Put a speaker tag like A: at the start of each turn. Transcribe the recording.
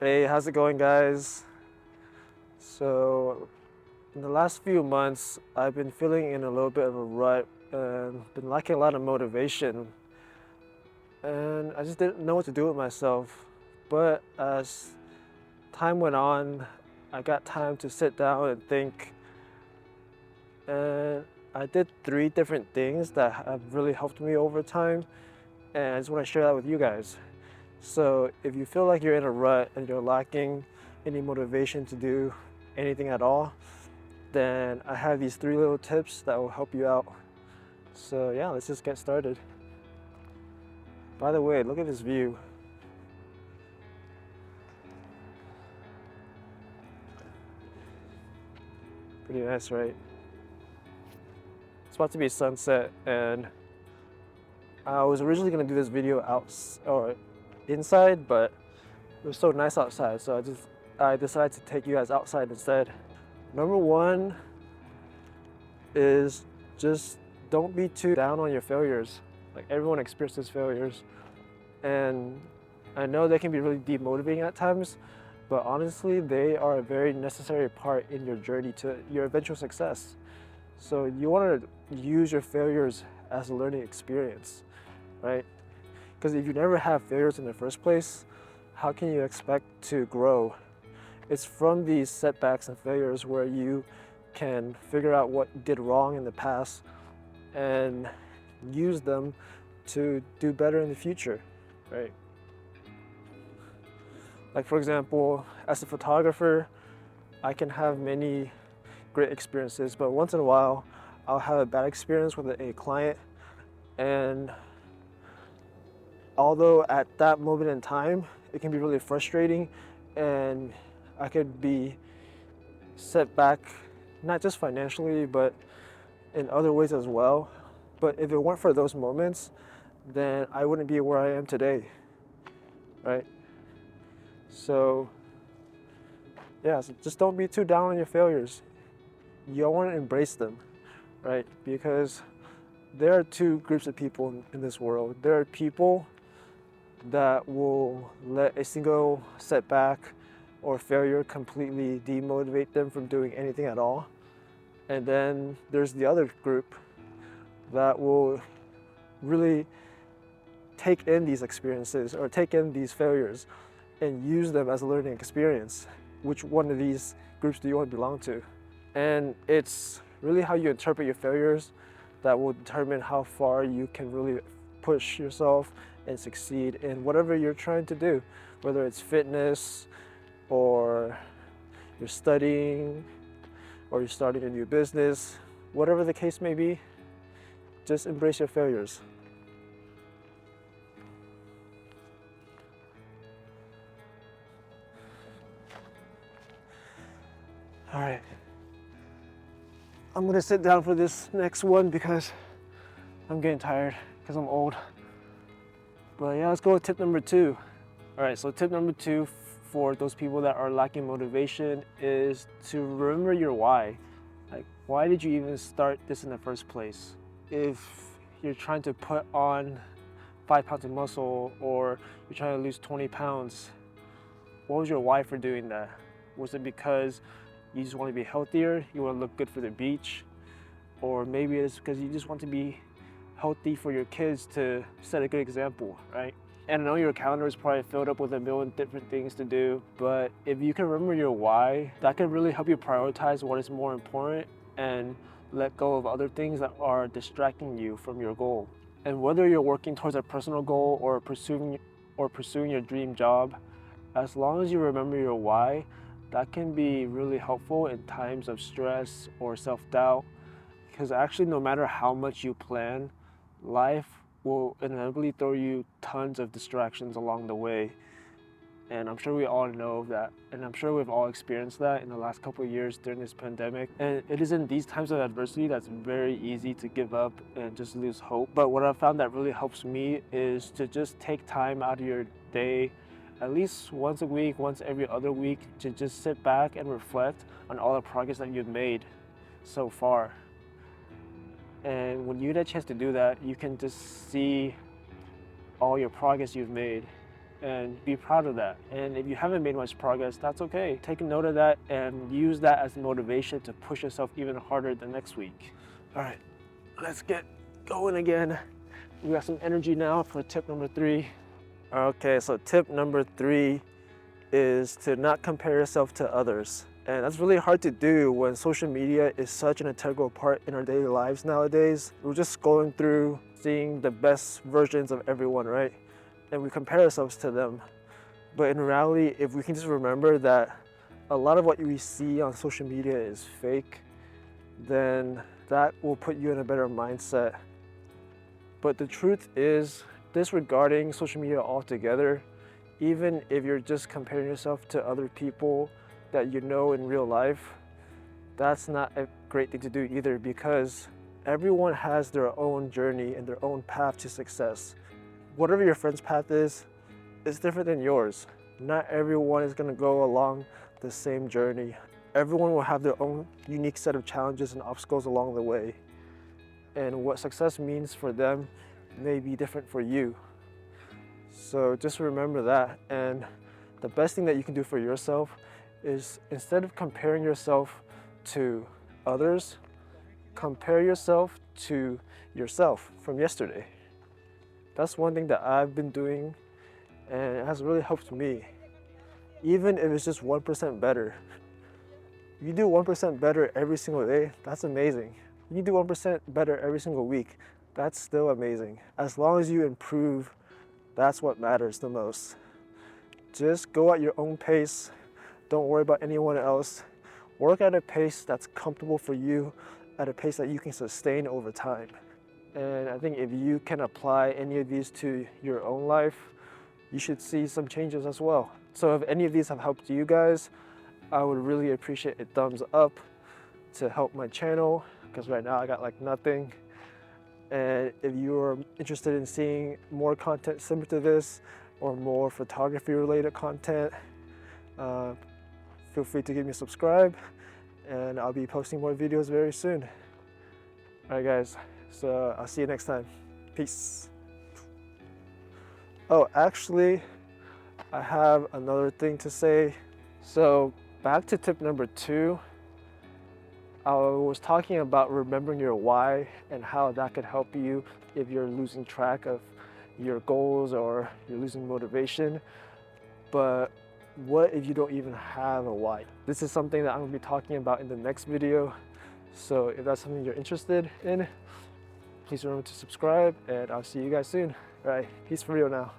A: Hey, how's it going, guys? So, in the last few months, I've been feeling in a little bit of a rut and been lacking a lot of motivation. And I just didn't know what to do with myself. But as time went on, I got time to sit down and think. And I did 3 different things that have really helped me over time. And I just want to share that with you guys. So if you feel like you're in a rut and you're lacking any motivation to do anything at all, then I have these 3 little tips that will help you out. So yeah, let's just get started. By the way, look at this view. Pretty nice, right? It's about to be sunset, and I was originally gonna do this video out or inside, but it was so nice outside, so I decided to take you guys outside instead. Number 1 is just don't be too down on your failures. Like, everyone experiences failures, and I know they can be really demotivating at times, but honestly, they are a very necessary part in your journey to your eventual success. So you want to use your failures as a learning experience, right? Because if you never have failures in the first place, how can you expect to grow? It's from these setbacks and failures where you can figure out what you did wrong in the past and use them to do better in the future, right? Like, for example, as a photographer, I can have many great experiences, but once in a while, I'll have a bad experience with a client, and although at that moment in time, it can be really frustrating, and I could be set back, not just financially, but in other ways as well. But if it weren't for those moments, then I wouldn't be where I am today, right? So yeah, so just don't be too down on your failures. You want to embrace them, right? Because there are 2 groups of people in this world. There are people that will let a single setback or failure completely demotivate them from doing anything at all. And then there's the other group that will really take in these experiences or take in these failures and use them as a learning experience. Which one of these groups do you want to belong to? And it's really how you interpret your failures that will determine how far you can really push yourself and succeed in whatever you're trying to do, whether it's fitness or you're studying or you're starting a new business. Whatever the case may be, just embrace your failures. All right, I'm gonna sit down for this next one because I'm getting tired because I'm old. But yeah, let's go with tip number 2. All right, so tip number 2 for those people that are lacking motivation is to remember your why. Like, why did you even start this in the first place? If you're trying to put on 5 pounds of muscle, or you're trying to lose 20 pounds, what was your why for doing that? Was it because you just want to be healthier, you want to look good for the beach? Or maybe it's because you just want to be healthy for your kids to set a good example, right? And I know your calendar is probably filled up with a million different things to do, but if you can remember your why, that can really help you prioritize what is more important and let go of other things that are distracting you from your goal. And whether you're working towards a personal goal or pursuing your dream job, as long as you remember your why, that can be really helpful in times of stress or self-doubt. Because actually, no matter how much you plan, life will inevitably throw you tons of distractions along the way. And I'm sure we all know that, and I'm sure we've all experienced that in the last couple of years during this pandemic. And it is in these times of adversity that's very easy to give up and just lose hope. But what I've found that really helps me is to just take time out of your day, at least once a week, once every other week, to just sit back and reflect on all the progress that you've made so far. And when you get a chance to do that, you can just see all your progress you've made and be proud of that. And if you haven't made much progress, that's okay. Take a note of that and use that as motivation to push yourself even harder the next week. All right, let's get going again. We got some energy now for tip number 3. Okay, so tip number 3 is to not compare yourself to others. And that's really hard to do when social media is such an integral part in our daily lives nowadays. We're just scrolling through, seeing the best versions of everyone, right? And we compare ourselves to them. But in reality, if we can just remember that a lot of what we see on social media is fake, then that will put you in a better mindset. But the truth is, disregarding social media altogether, even if you're just comparing yourself to other people that you know in real life, that's not a great thing to do either, because everyone has their own journey and their own path to success. Whatever your friend's path is, it's different than yours. Not everyone is going to go along the same journey. Everyone will have their own unique set of challenges and obstacles along the way. And what success means for them may be different for you. So just remember that. And the best thing that you can do for yourself is, instead of comparing yourself to others, compare yourself to yourself from yesterday. That's one thing that I've been doing, and it has really helped me. Even if it's just 1% better. You do 1% better every single day, that's amazing. You do 1% better every single week, that's still amazing. As long as you improve, that's what matters the most. Just go at your own pace. Don't worry about anyone else. Work at a pace that's comfortable for you, at a pace that you can sustain over time. And I think if you can apply any of these to your own life, you should see some changes as well. So if any of these have helped you guys, I would really appreciate a thumbs up to help my channel, because right now I got like nothing. And if you're interested in seeing more content similar to this, or more photography related content, feel free to give me a subscribe, and I'll be posting more videos very soon. All right guys, so I'll see you next time. Peace. Oh, actually, I have another thing to say. So back to tip number 2, I was talking about remembering your why and how that could help you if you're losing track of your goals or you're losing motivation. But what if you don't even have a why? This is something that I'm going to be talking about in the next video. So if that's something you're interested in, please remember to subscribe, and I'll see you guys soon. All right, peace for real now.